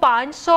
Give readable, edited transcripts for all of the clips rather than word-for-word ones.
500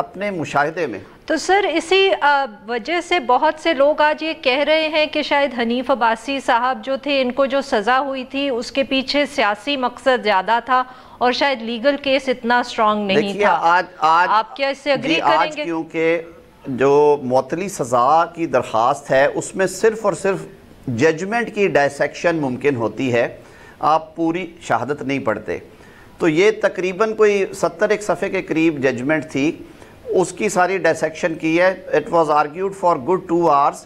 اپنے مشاہدے میں تو سر اسی وجہ سے بہت سے لوگ آج یہ کہہ رہے ہیں کہ شاید حنیف عباسی صاحب جو تھے ان کو جو سزا ہوئی تھی اس کے پیچھے سیاسی مقصد زیادہ تھا اور شاید لیگل کیس اتنا اسٹرانگ نہیں تھا. آپ کیا اس سے اگری کریں گے؟ کیونکہ جو معطلی سزا کی درخواست ہے اس میں صرف اور صرف ججمنٹ کی ڈائسیکشن ممکن ہوتی ہے, آپ پوری شہادت نہیں پڑھتے. تو یہ تقریباً کوئی 70 صفحے کے قریب ججمنٹ تھی, اس کی ساری ڈائسیکشن کی ہے. It was argued for good 2 hours.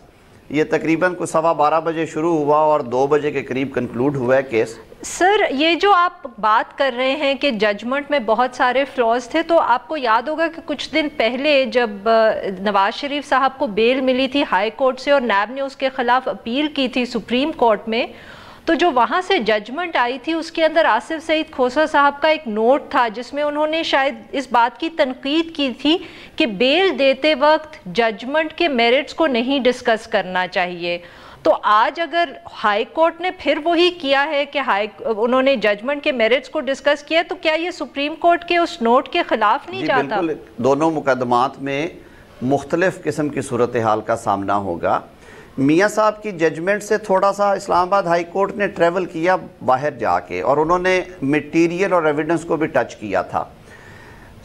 یہ تقریباً کوئی 12:15 بجے شروع ہوا اور 2 بجے کے قریب کنکلوڈ ہوا ہے کیس. سر یہ جو آپ بات کر رہے ہیں کہ ججمنٹ میں بہت سارے فلاز تھے, تو آپ کو یاد ہوگا کہ کچھ دن پہلے جب نواز شریف صاحب کو بیل ملی تھی ہائی کورٹ سے اور نیب نے اس کے خلاف اپیل کی تھی سپریم کورٹ میں, تو جو وہاں سے ججمنٹ آئی تھی اس کے اندر آصف سعید کھوسہ صاحب کا ایک نوٹ تھا جس میں انہوں نے شاید اس بات کی تنقید کی تھی کہ بیل دیتے وقت ججمنٹ کے میرٹس کو نہیں ڈسکس کرنا چاہیے. تو آج اگر ہائی کورٹ نے پھر وہی کیا ہے کہ انہوں نے ججمنٹ کے میرٹس کو ڈسکس کیا, تو کیا یہ سپریم کورٹ کے اس نوٹ کے خلاف نہیں جاتا؟ بالکل, دونوں مقدمات میں مختلف قسم کی صورتحال کا سامنا ہوگا. میاں صاحب کی ججمنٹ سے تھوڑا سا اسلام آباد ہائی کورٹ نے ٹریول کیا باہر جا کے, اور انہوں نے میٹیریل اور ایویڈنس کو بھی ٹچ کیا تھا.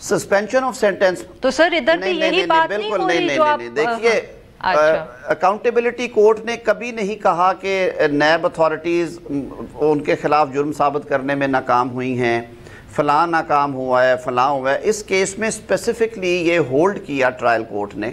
سسپینشن آف سینٹینس تو سر ادھر بھی یہی بات نہیں ہو رہی جو آپ دیکھیے, اکاؤنٹیبلٹی کورٹ نے کبھی نہیں کہا کہ نیب اتھارٹیز ان کے خلاف جرم ثابت کرنے میں ناکام ہوئی ہیں, فلاں ناکام ہوا ہے, فلاں ہوا ہے. اس کیس میں اسپیسیفکلی یہ ہولڈ کیا ٹرائل کورٹ نے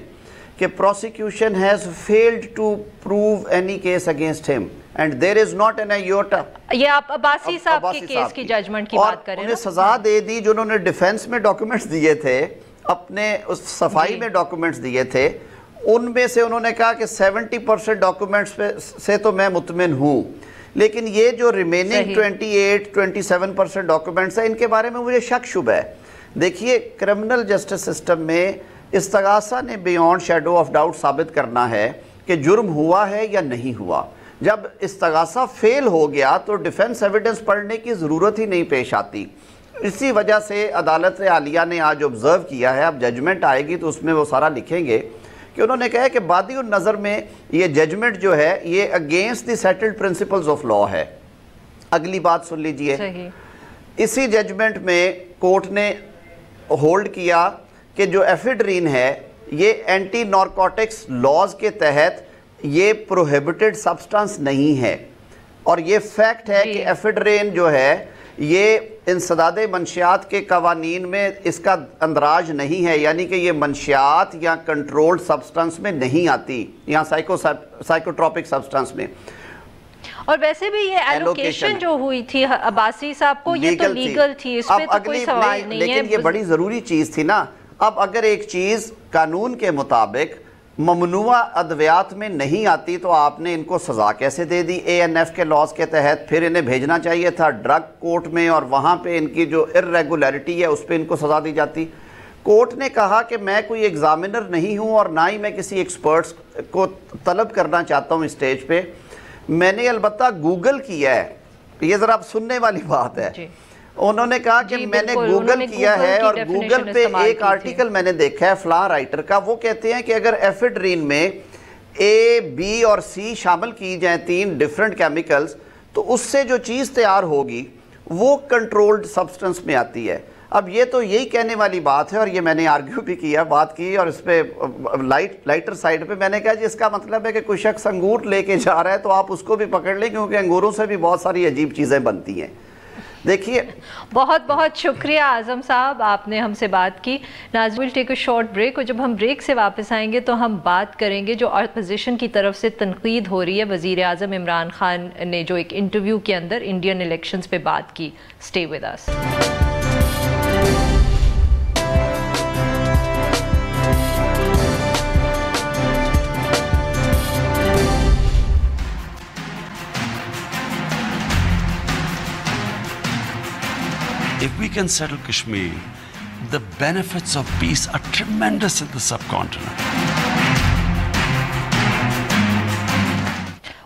کہ prosecution has failed to prove any case against him and there is not an iota. یہ آپ عباسی صاحب کے کیس کی ججمنٹ کی بات کریں, اور انہیں سزا دے دی جو انہوں نے ڈیفینس میں ڈاکومنٹس دیے تھے, اپنے اس صفائی میں ڈاکومنٹس دیے تھے, ان میں سے انہوں نے کہا کہ 70% ڈاکومنٹس سے تو میں مطمئن ہوں, لیکن یہ جو ریمیننگ 28-27% ڈاکومنٹس ہیں ان کے بارے میں مجھے شک شبہ ہے. دیکھیے کرمنل جسٹس سسٹم میں استغاثہ نے بیونڈ شیڈو آف ڈاؤٹ ثابت کرنا ہے کہ جرم ہوا ہے یا نہیں ہوا. جب استغاثہ فیل ہو گیا تو ڈیفنس ایویڈنس پڑھنے کی ضرورت ہی نہیں پیش آتی. اسی وجہ سے عدالت عالیہ نے آج آبزرو کیا ہے, اب ججمنٹ آئے گی تو اس میں وہ سارا لکھیں گے کہ انہوں نے کہا کہ بادی النظر میں یہ ججمنٹ جو ہے یہ against the settled principles of law ہے. اگلی بات سن لیجئے, اسی ججمنٹ میں کورٹ نے ہولڈ کیا کہ جو ایفیڈرین ہے یہ اینٹی نارکوٹکس لاز کے تحت یہ پروہیبٹڈ سبسٹانس نہیں ہے, اور یہ فیکٹ ہے کہ ایفیڈرین جو ہے یہ انسداد منشیات کے قوانین میں اس کا اندراج نہیں ہے, یعنی کہ یہ منشیات یا کنٹرولڈ سبسٹانس میں نہیں آتی, یا سائیکوٹروپک سبسٹانس میں. اور ویسے بھی یہ ایلوکیشن جو ہوئی تھی عباسی صاحب کو یہ تو لیگل تھی, اس پہ تو کوئی سوال نہیں ہے, لیکن یہ بڑی ضروری چیز تھی نا. اب اگر ایک چیز قانون کے مطابق ممنوع ادویات میں نہیں آتی تو آپ نے ان کو سزا کیسے دے دی ANF کے لاز کے تحت؟ پھر انہیں بھیجنا چاہیے تھا ڈرگ کورٹ میں, اور وہاں پہ ان کی جو irregularity ہے اس پہ ان کو سزا دی جاتی. کورٹ نے کہا کہ میں کوئی ایگزامینر نہیں ہوں اور نہ ہی میں کسی ایکسپرٹس کو طلب کرنا چاہتا ہوں اسٹیج پہ. میں نے البتہ گوگل کیا ہے, یہ ذرا آپ سننے والی بات ہے. انہوں نے کہا کہ میں نے گوگل کیا ہے اور گوگل پہ ایک آرٹیکل میں نے دیکھا ہے فلاں رائٹر کا, وہ کہتے ہیں کہ اگر ایفیڈرین میں A, B اور C شامل کی جائیں 3 ڈیفرنٹ کیمیکلز تو اس سے جو چیز تیار ہوگی وہ کنٹرولڈ سبسٹنس میں آتی ہے. اب یہ تو یہی کہنے والی بات ہے, اور یہ میں نے آرگیو بھی کیا, بات کی, اور اس پہ لائٹر سائڈ پہ میں نے کہا جی اس کا مطلب ہے کہ کوئی شخص انگور لے کے جا رہا ہے تو آپ اس کو بھی پکڑ لیں, کیونکہ انگوروں سے بھی بہت ساری عجیب چیزیں بنتی ہیں. دیکھیے بہت بہت شکریہ اعظم صاحب, آپ نے ہم سے بات کی. ناظرین we'll take a short break, اور جب ہم بریک سے واپس آئیں گے تو ہم بات کریں گے جو اپوزیشن کی طرف سے تنقید ہو رہی ہے. وزیر اعظم عمران خان نے جو ایک انٹرویو کے اندر انڈین الیکشنز پہ بات کی. Stay with us. If we can settle Kashmir, the benefits of peace are tremendous in the subcontinent.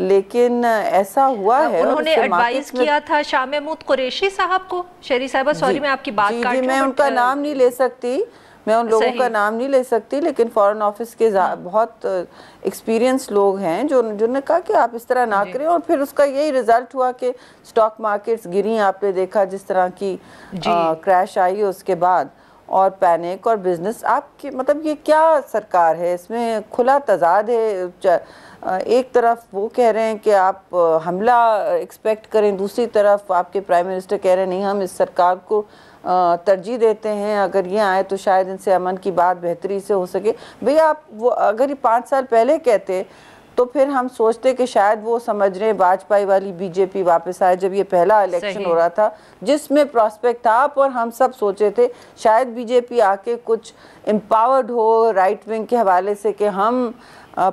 لیکن ایسا ہوا ہے. انہوں نے ایڈوائز کیا تھا شاہ محمود قریشی صاحب کو. شہری صاحبہ سوری میں آپ کی بات کاٹ رہا ہوں. میں ان کا نام نہیں لے سکتی, میں ان لوگوں کا نام نہیں لے سکتی, لیکن فارن آفس کے بہت ایکسپیرینس لوگ ہیں جنہوں نے کہا کہ آپ اس طرح نہ کریں, اور پھر اس کا یہی رزلٹ ہوا کہ سٹاک مارکیٹس گریں. آپ نے دیکھا جس طرح کی کریش آئی اس کے بعد, اور پینک اور بزنس. آپ کی مطلب یہ کیا سرکار ہے؟ اس میں کھلا تضاد ہے. ایک طرف وہ کہہ رہے ہیں کہ آپ حملہ ایکسپیکٹ کریں, دوسری طرف آپ کے پرائم منسٹر کہہ رہے ہیں نہیں ہم اس سرکار کو ترجیح دیتے ہیں, اگر یہ آئے تو شاید ان سے امن کی بات بہتری سے ہو سکے. بھئی آپ وہ اگر یہ 5 سال پہلے کہتے تو پھر ہم سوچتے کہ شاید وہ سمجھ رہے ہیں واجپئی والی بی جے پی واپس آئے, جب یہ پہلا الیکشن ہو رہا تھا جس میں پراسپیکٹ تھا, اور ہم سب سوچے تھے شاید بی جے پی آ کے کچھ امپاورڈ ہو رائٹ ونگ کے حوالے سے کہ ہم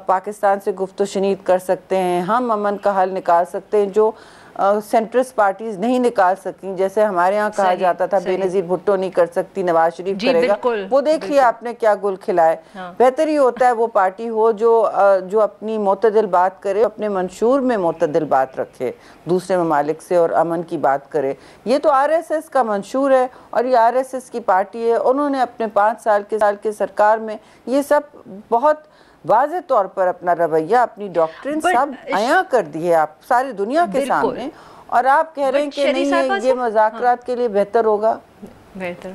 پاکستان سے گفت و شنید کر سکتے ہیں, ہم امن کا حل نکال سکتے ہیں جو سینٹرسٹ پارٹیز نہیں نکال سکیں. جیسے ہمارے ہاں کہا جاتا تھا بے نظیر بھٹو نہیں کر سکتی, نواز شریف کرے گا. وہ دیکھ لیا آپ نے کیا گل کھلائے. بہتر ہی ہوتا ہے وہ پارٹی ہو جو اپنی معتدل بات کرے, اپنے منشور میں معتدل بات رکھے, دوسرے ممالک سے اور امن کی بات کرے. یہ تو آر ایس ایس کا منشور ہے اور یہ آر ایس ایس کی پارٹی ہے. انہوں نے اپنے 5 سال کے سرکار میں یہ سب بہت واضح طور پر اپنا رویہ, اپنی ڈاکٹرن سب عیاں کر دی ہے آپ ساری دنیا کے سامنے, اور آپ کہہ رہے ہیں کہ نہیں یہ مذاکرات کے لیے بہتر ہوگا.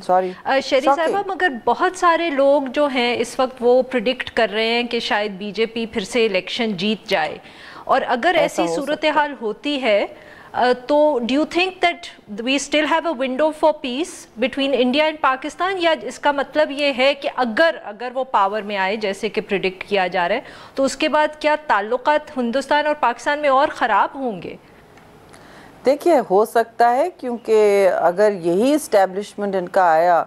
سوری شہری صاحبہ, مگر بہت سارے لوگ جو ہیں اس وقت وہ پریڈکٹ کر رہے ہیں کہ شاید بی جے پی پھر سے الیکشن جیت جائے, اور اگر ایسی صورتحال ہوتی ہے تو do you think that we still have a window for peace between India and Pakistan, یا اس کا مطلب یہ ہے کہ اگر وہ پاور میں آئے جیسے کہ پریڈکٹ کیا جا رہا ہے تو اس کے بعد کیا تعلقات ہندوستان اور پاکستان میں اور خراب ہوں گے؟ دیکھیے ہو سکتا ہے, کیونکہ اگر یہی اسٹیبلشمنٹ ان کا آیا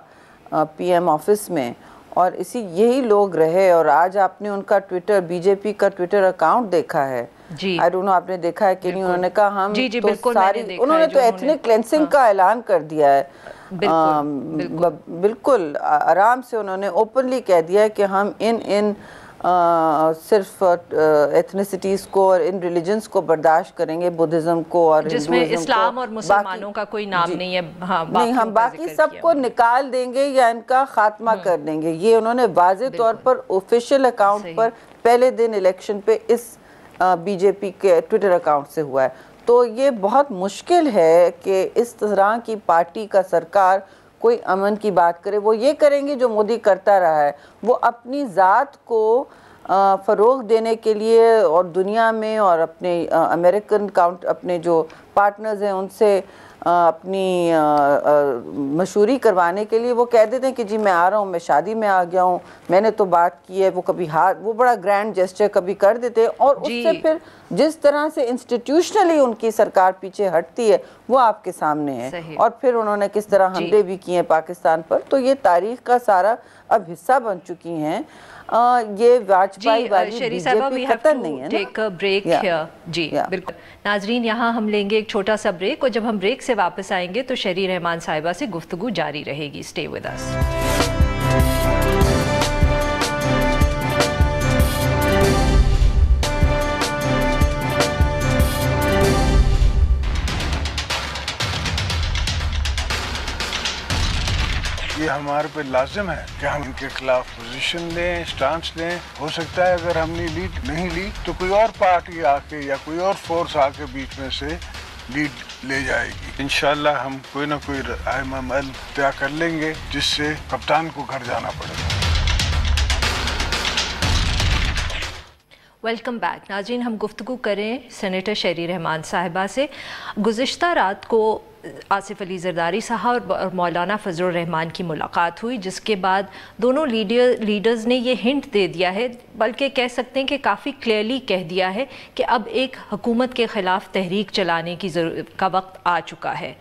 پی ایم آفس میں اور یہی لوگ رہے, اور آج آپ نے ان کا ٹویٹر بی جے پی کا ٹویٹر اکاؤنٹ دیکھا ہے, آئی ڈونٹ نو آپ نے دیکھا ہے کہ نہیں, انہوں نے کہا ہم تو ساری, انہوں نے تو ایتھنک کلینسنگ کا اعلان کر دیا ہے. بالکل آرام سے انہوں نے اوپنلی کہہ دیا ہے کہ ہم ان صرف ایتھنیسٹیز کو اور ان ریلیجنز کو برداشت کریں گے, بدھزم کو اور جس میں اسلام اور مسلمانوں کا کوئی نام نہیں ہے, نہیں ہم باقی سب کو نکال دیں گے یا ان کا خاتمہ کر دیں گے. یہ انہوں نے واضح طور پر آفیشیل اکاؤنٹ پر پہلے دن الیکشن پہ اس بی جے پی کے ٹویٹر اکاؤنٹ سے ہوا ہے. تو یہ بہت مشکل ہے کہ اس طرح کی پارٹی کا سرکار کوئی امن کی بات کرے. وہ یہ کریں گے جو مودی کرتا رہا ہے, وہ اپنی ذات کو فروغ دینے کے لیے اور دنیا میں اور اپنے امریکن اپنے جو پارٹنرز ہیں ان سے اپنی مشہوری کروانے کے لیے وہ کہہ دیتے ہیں کہ جی میں آ رہا ہوں, میں شادی میں آ گیا ہوں, میں نے تو بات کی ہے. وہ کبھی وہ بڑا گرینڈ جیسچر کبھی کر دیتے ہیں, اور اس سے پھر جس طرح سے انسٹیٹیوشنلی ان کی سرکار پیچھے ہٹتی ہے وہ آپ کے سامنے ہے. اور پھر انہوں نے کس طرح حملے بھی کیے ہیں پاکستان پر, تو یہ تاریخ کا سارا اب حصہ بن چکی ہیں. یہ واجپئی والی بی جے پی ختم نہیں ہے نا. بریک جی بالکل. ناظرین یہاں ہم لیں گے ایک چھوٹا سا بریک, اور جب ہم بریک سے واپس آئیں گے تو شہری رحمان صاحبہ سے گفتگو جاری رہے گی. Stay with us. یہ ہمارے پہ لازم ہے کہ ہم ان کے خلاف پوزیشن لیں, سٹانس لیں. ہو سکتا ہے اگر ہم نے لیڈ نہیں لی تو کوئی اور پارٹی آ کے یا کوئی اور فورس آ کے بیچ میں سے لیڈ لے جائے گی. انشاءاللہ ہم کوئی نہ کوئی عمل طے کر لیں گے جس سے کپتان کو گھر جانا پڑے گا. Welcome back. ناظرین ہم گفتگو کریں سینیٹر شہری رحمان صاحبہ سے. گزشتہ رات کو آصف علی زرداری صاحب اور مولانا فضل الرحمان کی ملاقات ہوئی, جس کے بعد دونوں لیڈرز نے یہ ہنٹ دے دیا ہے, بلکہ کہہ سکتے ہیں کہ کافی کلیئرلی کہہ دیا ہے کہ اب ایک حکومت کے خلاف تحریک چلانے کی کا وقت آ چکا ہے.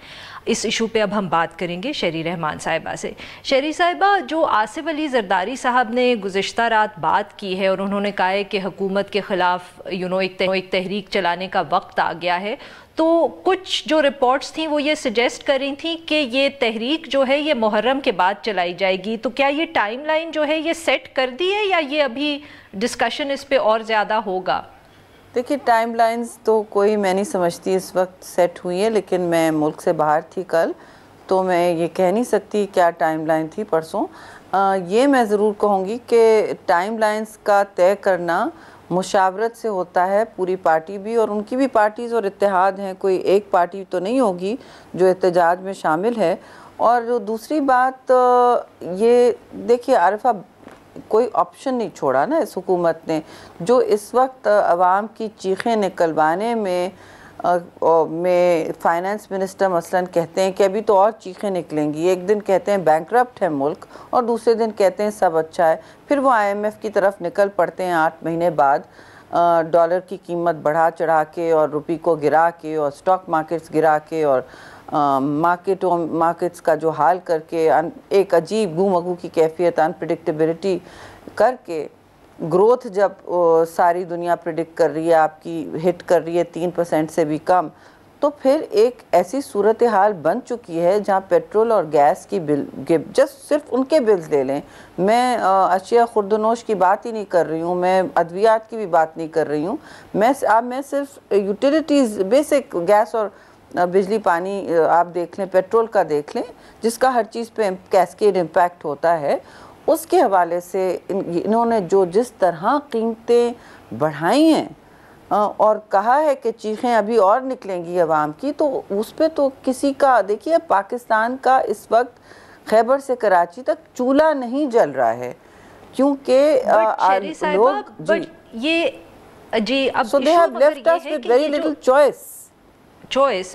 اس ایشو پہ اب ہم بات کریں گے شہری رحمان صاحبہ سے. شہری صاحبہ, جو آصف علی زرداری صاحب نے گزشتہ رات بات کی ہے اور انہوں نے کہا ہے کہ حکومت کے خلاف ایک تحریک چلانے کا وقت آ گیا ہے, تو کچھ جو رپورٹس تھیں وہ یہ سجیسٹ کر رہی تھیں کہ یہ تحریک جو ہے یہ محرم کے بعد چلائی جائے گی. تو کیا یہ ٹائم لائن جو ہے یہ سیٹ کر دی ہے, یا یہ ابھی ڈسکشن اس پہ اور زیادہ ہوگا؟ دیکھیے ٹائم لائنز تو کوئی میں نہیں سمجھتی اس وقت سیٹ ہوئی ہے، لیکن میں ملک سے باہر تھی کل، تو میں یہ کہہ نہیں سکتی کیا ٹائم لائن تھی پرسوں۔ یہ میں ضرور کہوں گی کہ ٹائم لائنز کا طے کرنا مشاورت سے ہوتا ہے، پوری پارٹی بھی، اور ان کی بھی پارٹیز اور اتحاد ہیں، کوئی ایک پارٹی تو نہیں ہوگی جو احتجاج میں شامل ہے۔ اور دوسری بات یہ دیکھیے عارفہ، کوئی آپشن نہیں چھوڑا نا اس حکومت نے، جو اس وقت عوام کی چیخیں نکلوانے میں فائنانس منسٹر مثلاً کہتے ہیں کہ ابھی تو اور چیخیں نکلیں گی، ایک دن کہتے ہیں بینکرپٹ ہے ملک اور دوسرے دن کہتے ہیں سب اچھا ہے، پھر وہ IMF کی طرف نکل پڑتے ہیں 8 مہینے بعد، ڈالر کی قیمت بڑھا چڑھا کے اور روپی کو گرا کے اور سٹاک مارکیٹس گرا کے اور مارکیٹس کا جو حال کر کے ایک عجیب گو مگو کی کیفیت، انپریڈکٹیبلٹی کر کے، گروتھ جب ساری دنیا پریڈکٹ کر رہی ہے آپ کی ہٹ کر رہی ہے 3% سے بھی کم، تو پھر ایک ایسی صورتحال بن چکی ہے جہاں پیٹرول اور گیس کی بل جسٹ صرف ان کے بلز لے لیں، میں اشیاء خوردنوش کی بات ہی نہیں کر رہی ہوں، میں ادویات کی بھی بات نہیں کر رہی ہوں، میں صرف یوٹیلیٹیز بیسک گیس اور بجلی پانی آپ دیکھ لیں، پیٹرول کا دیکھ لیں، جس کا ہر چیز پہ کیسکیڈ امپیکٹ ہوتا ہے، اس کے حوالے سے انہوں نے جس طرح قیمتیں بڑھائی ہیں اور کہا ہے کہ چیخیں ابھی اور نکلیں گی عوام کی، تو اس پہ تو کسی کا، دیکھیے پاکستان کا اس وقت خیبر سے کراچی تک چولہا نہیں جل رہا ہے، کیونکہ لوگ جی اب so they have left us with very little choice.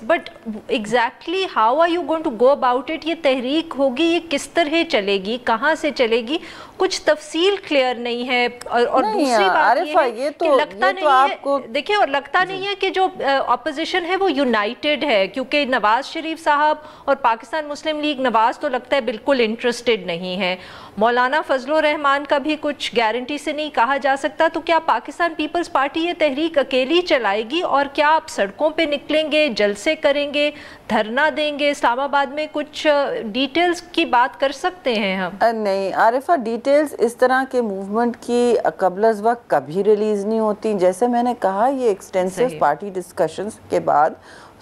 but exactly how are you going to go about it؟ یہ تحریک ہوگی، یہ کس طرح چلے گی، کہاں سے چلے گی، کچھ تفصیل کلیئر نہیں ہے، اور دوسری بات یہ ہے کہ لگتا نہیں ہے، دیکھیں، اور لگتا نہیں ہے کہ جو اپوزیشن ہے وہ یونائٹڈ ہے، کیونکہ نواز شریف صاحب اور پاکستان مسلم لیگ نواز تو لگتا ہے بالکل انٹرسٹڈ نہیں ہے، مولانا فضل الرحمان کا بھی کچھ گارنٹی سے نہیں کہا جا سکتا، تو کیا پاکستان پیپلز پارٹی یہ تحریک اکیلی چلائے گی، اور کیا آپ سڑکوں پہ نکلیں گے، جلسے کریں گے، دھرنا دیں گے اسلام آباد میں؟ کچھ ڈیٹیلز کی بات کر سکتے ہیں ہم؟ نہیں عارفہ، ڈیٹیلز اس طرح کے موومنٹ کی قبل از وقت کبھی ریلیز نہیں ہوتی، جیسے میں نے کہا یہ ایکسٹینسو پارٹی ڈسکشنز کے بعد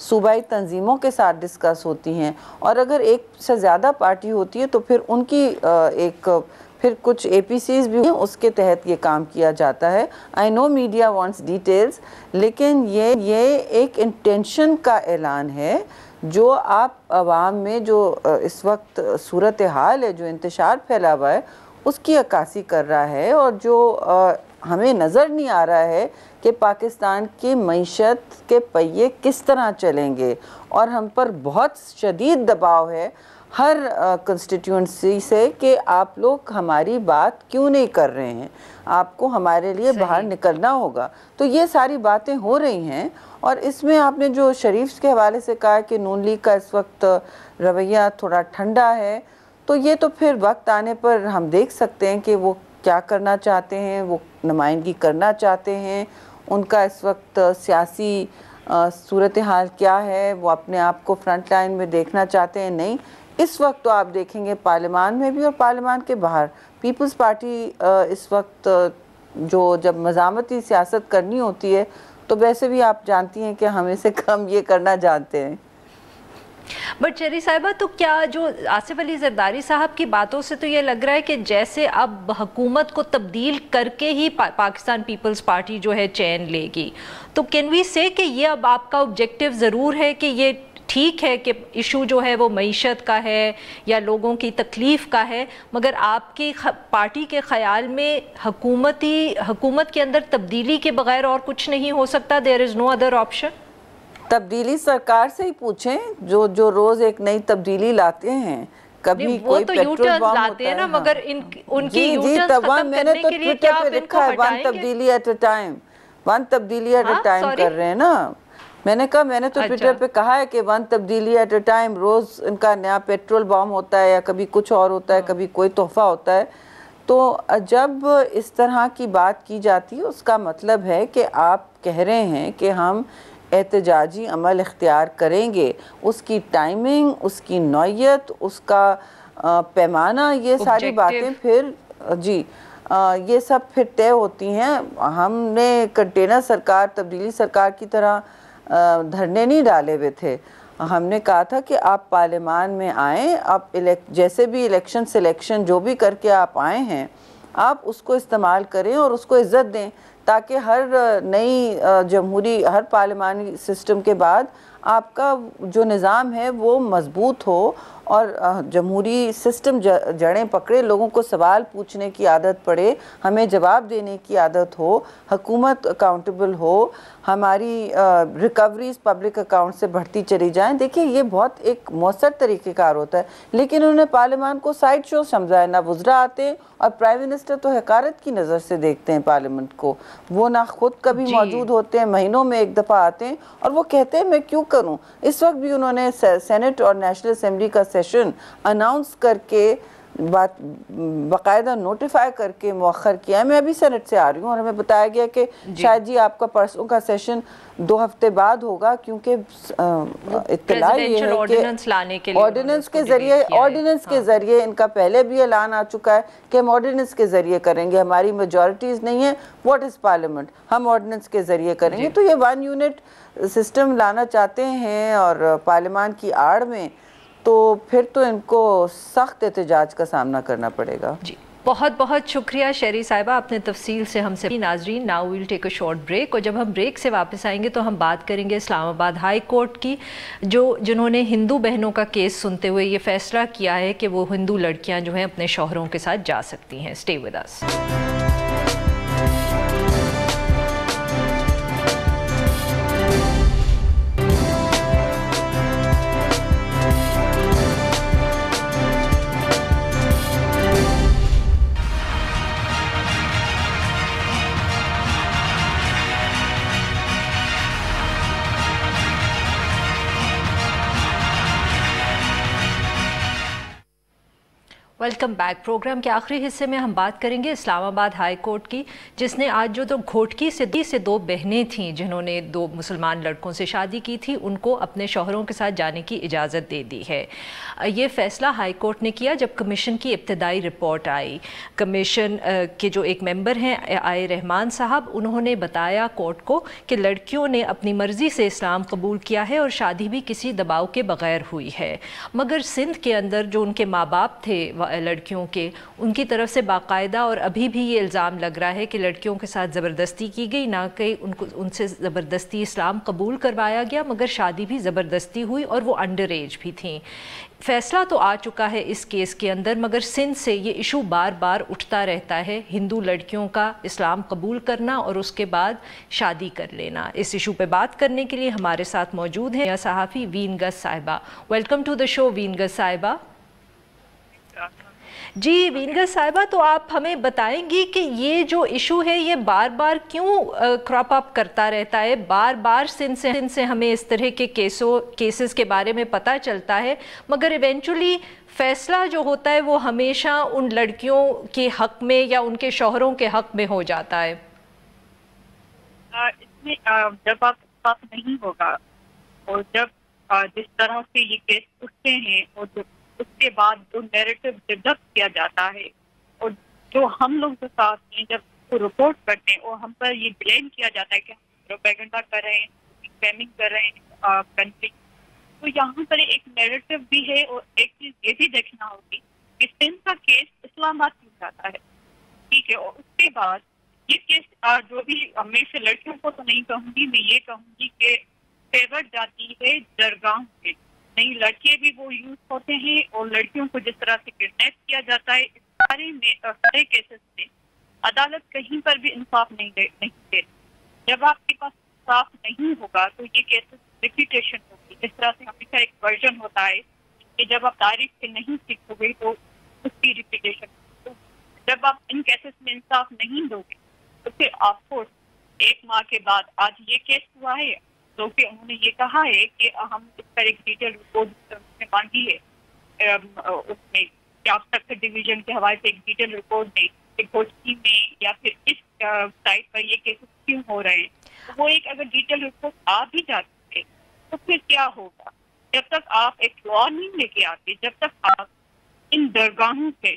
صوبائی تنظیموں کے ساتھ ڈسکس ہوتی ہیں، اور اگر ایک سے زیادہ پارٹی ہوتی ہے تو پھر ان کی پھر کچھ APCs بھی ہیں، اس کے تحت یہ کام کیا جاتا ہے۔ I know media wants details، لیکن یہ ایک انٹینشن کا اعلان ہے جو آپ عوام میں جو اس وقت صورتحال ہے، جو انتشار پھیلا ہوا ہے، اس کی عکاسی کر رہا ہے، اور جو ہمیں نظر نہیں آ رہا ہے کہ پاکستان کی معیشت کے پہیے کس طرح چلیں گے، اور ہم پر بہت شدید دباؤ ہے ہر کنسٹیٹیوئنسی سے کہ آپ لوگ ہماری بات کیوں نہیں کر رہے ہیں، آپ کو ہمارے لیے باہر نکلنا ہوگا۔ تو یہ ساری باتیں ہو رہی ہیں، اور اس میں آپ نے جو شریف کے حوالے سے کہا کہ نون لیگ کا اس وقت رویہ تھوڑا ٹھنڈا ہے، تو یہ تو پھر وقت آنے پر ہم دیکھ سکتے ہیں کہ وہ کیا کرنا چاہتے ہیں، وہ نمائندگی کرنا چاہتے ہیں، ان کا اس وقت سیاسی صورتحال کیا ہے، وہ اپنے آپ کو فرنٹ لائن میں دیکھنا چاہتے ہیں، نہیں۔ اس وقت تو آپ دیکھیں گے پارلیمان میں بھی اور پارلیمان کے باہر پیپلز پارٹی اس وقت جو جب مزاحمتی سیاست کرنی ہوتی ہے تو ویسے بھی آپ جانتی ہیں کہ ہمیں سے کم یہ کرنا جانتے ہیں۔ بٹ چیری صاحبہ، تو کیا جو آصف علی زرداری صاحب کی باتوں سے تو یہ لگ رہا ہے کہ جیسے اب حکومت کو تبدیل کر کے ہی پاکستان پیپلز پارٹی جو ہے چین لے گی، تو کین وی سے کہ یہ اب آپ کا آبجیکٹیو ضرور ہے کہ یہ ٹھیک ہے کہ ایشو جو ہے وہ معیشت کا ہے یا لوگوں کی تکلیف کا ہے، مگر آپ کی پارٹی کے خیال میں حکومت کے اندر تبدیلی کے بغیر اور کچھ نہیں ہو سکتا؟ there is no other option؟ تبدیلی سرکار سے ہی پوچھیں جو روز ایک نئی تبدیلی لاتے ہیں، کبھی کوئی پیٹرول بام لاتے ہیں نا، مگر ان کی یوٹرنز ختم کرنے کے لیے کیا آپ ان کو ہٹائیں گے؟ ون تبدیلی ایٹ اے ٹائم کر رہے ہیں نا۔ میں نے کہا، میں نے تو ٹویٹر پہ کہا ہے کہ ون تبدیلی ایٹ اے ٹائم، روز ان کا نیا پیٹرول بام ہوتا ہے یا کبھی کچھ اور ہوتا ہے، کبھی کوئی تحفہ ہوتا ہے۔ تو جب اس طرح کی بات کی جاتی ہے اس کا مطلب ہے کہ آپ کہہ رہے ہیں کہ ہم احتجاجی عمل اختیار کریں گے، اس کی ٹائمنگ، اس کی نوعیت، اس کا پیمانہ، یہ ساری باتیں پھر یہ سب پھر طے ہوتی ہیں. ہم نے کنٹینر سرکار، تبدیلی سرکار کی طرح دھرنے نہیں ڈالے ہوئے تھے. ہم نے کہا تھا کہ آپ پارلیمان میں آئیں، آپ جیسے بھی الیکشن سلیکشن جو بھی کر کے آپ آئے ہیں، آپ اس کو استعمال کریں اور اس کو عزت دیں، تاکہ ہر نئی جمہوری، ہر پارلیمانی سسٹم کے بعد آپ کا جو نظام ہے وہ مضبوط ہو اور جمہوری سسٹم جڑیں پکڑے، لوگوں کو سوال پوچھنے کی عادت پڑے، ہمیں جواب دینے کی عادت ہو، حکومت اکاؤنٹیبل ہو، ہماری ریکوریز پبلک اکاؤنٹ سے بڑھتی چلی جائیں. دیکھیے یہ بہت ایک مؤثر طریقہ کار ہوتا ہے، لیکن انہوں نے پارلیمان کو سائیڈ شو سمجھا ہے. نہ وزراء آتے اور پرائم منسٹر تو حقارت کی نظر سے دیکھتے ہیں پارلیمنٹ کو. وہ نہ خود کبھی موجود ہوتے ہیں، مہینوں میں ایک دفعہ آتے ہیں اور وہ کہتے ہیں میں کیوں کروں. اس وقت بھی انہوں نے سینٹ اور نیشنل اسمبلی کا سیشن اناؤنس کر کے باقاعدہ نوٹیفائی کر کے مؤخر کیا ہے. میں ابھی سینٹ سے آ رہی ہوں اور ہمیں بتایا گیا کہ شاید جی آپ کا پرسوں کا سیشن 2 ہفتے بعد ہوگا، کیونکہ اطلاع یہ ہے کہ آرڈیننس کے ذریعے ان کا پہلے بھی اعلان آ چکا ہے کہ ہم آرڈیننس کے ذریعے کریں گے. ہماری میجورٹیز نہیں ہے، واٹ از پارلیمنٹ، ہم آرڈیننس کے ذریعے کریں گے. تو یہ 1 یونٹ سسٹم لانا چاہتے ہیں اور پارلیمان کی آڑ میں، تو پھر تو ان کو سخت احتجاج کا سامنا کرنا پڑے گا. جی بہت بہت شکریہ شہری صاحبہ، آپ نے تفصیل سے ہم سے. ناظرین now we'll take a short break, اور جب ہم بریک سے واپس آئیں گے تو ہم بات کریں گے اسلام آباد ہائی کورٹ کی، جنہوں نے ہندو بہنوں کا کیس سنتے ہوئے یہ فیصلہ کیا ہے کہ وہ ہندو لڑکیاں جو ہیں اپنے شوہروں کے ساتھ جا سکتی ہیں. Stay with us. Welcome back. Programme کے آخری حصے میں ہم بات کریں گے اسلام آباد ہائی کورٹ کی، جس نے آج جو گھوٹکی سے 2 بہنیں تھیں جنہوں نے 2 مسلمان لڑکوں سے شادی کی تھی، ان کو اپنے شوہروں کے ساتھ جانے کی اجازت دے دی ہے. یہ فیصلہ ہائی کورٹ نے کیا جب کمیشن کی ابتدائی رپورٹ آئی. کمیشن کے جو ایک ممبر ہیں آئے رحمان صاحب، انہوں نے بتایا کورٹ کو کہ لڑکیوں نے اپنی مرضی سے اسلام قبول کیا ہے اور شادی بھی کسی دباؤ کے بغیر ہوئی ہے، مگر سندھ کے اندر جو ان کے ماں باپ تھے لڑکیوں کے، ان کی طرف سے باقاعدہ اور ابھی بھی یہ الزام لگ رہا ہے کہ لڑکیوں کے ساتھ زبردستی کی گئی، نہ کہ ان سے زبردستی اسلام قبول کروایا گیا، مگر شادی بھی زبردستی ہوئی اور وہ انڈر ایج بھی تھیں. فیصلہ تو آ چکا ہے اس کیس کے اندر، مگر سندھ سے یہ ایشو بار بار اٹھتا رہتا ہے، ہندو لڑکیوں کا اسلام قبول کرنا اور اس کے بعد شادی کر لینا. اس ایشو پہ بات کرنے کے لیے ہمارے ساتھ موجود ہیں صحافی وینگس صاحبہ. ویلکم ٹو دا شو وینگس صاحبہ. جی وینگس صاحبہ، تو آپ ہمیں بتائیں گی کہ یہ جو ایشو ہے یہ بار بار کیوں کراپ اپ کرتا رہتا ہے؟ بار بار سندھ سے ہمیں اس طرح کے کیسز کے بارے میں پتہ چلتا ہے، مگر ایونچولی فیصلہ جو ہوتا ہے وہ ہمیشہ ان لڑکیوں کے حق میں یا ان کے شوہروں کے حق میں ہو جاتا ہے. اس میں جب آپ انصاف نہیں ہوگا اور جب جس طرح سے یہ کیس اٹھتے ہیں اور اس کے بعد جو نیریٹو ڈیولپ کیا جاتا ہے اور جو ہم لوگ کے ساتھ ہیں جب وہ رپورٹ کرتے ہیں اور ہم پر یہ بلیم کیا جاتا ہے کہ ہم پروپیگنڈا کر رہے ہیں، اسپیمنگ کر رہے ہیں کنٹری، تو یہاں پر ایک نیریٹو بھی ہے. اور ایک چیز یہ بھی دیکھنا ہوگی کہ سندھ کا کیس اسلام آباد کیوں جاتا ہے، ٹھیک ہے، اور اس کے بعد یہ کیس جو بھی میں سے لڑکیوں کو تو نہیں کہوں گی، میں یہ کہوں گی کہ فیور جاتی ہے درگاہ سے. نہیں لڑکے بھی وہ یوز ہوتے ہیں اور لڑکیوں کو جس طرح سے کڈنیپ کیا جاتا ہے، اس سارے کیسز میں عدالت کہیں پر بھی انصاف نہیں دے. جب آپ کے پاس انصاف نہیں ہوگا تو یہ کیسز ریپیٹیشن ہوگی. جس طرح سے ہمیشہ ایک ورژن ہوتا ہے کہ جب آپ تاریخ سے نہیں سیکھو گے تو اس کی ریپیٹیشن. جب آپ ان کیسز میں انصاف نہیں دو گے تو پھر آپ کو 1 ماہ کے بعد آج یہ کیس ہوا ہے تو کہ انہوں نے یہ کہا ہے کہ ہم اس پر ایک ڈیٹیل رپورٹ مانگی ہے، اس میں آپ سیکٹر ڈویژن کے حوالے سے ایک ڈیٹیل رپورٹ دیں کہ گھوٹکی میں یا پھر اس سائٹ پر یہ کیسز کیوں ہو رہے ہیں. وہ ایک اگر ڈیٹیل رپورٹ آ بھی جاتی ہے تو پھر کیا ہوگا؟ جب تک آپ ایک لا نہیں لے کے آتے، جب تک آپ ان درگاہوں سے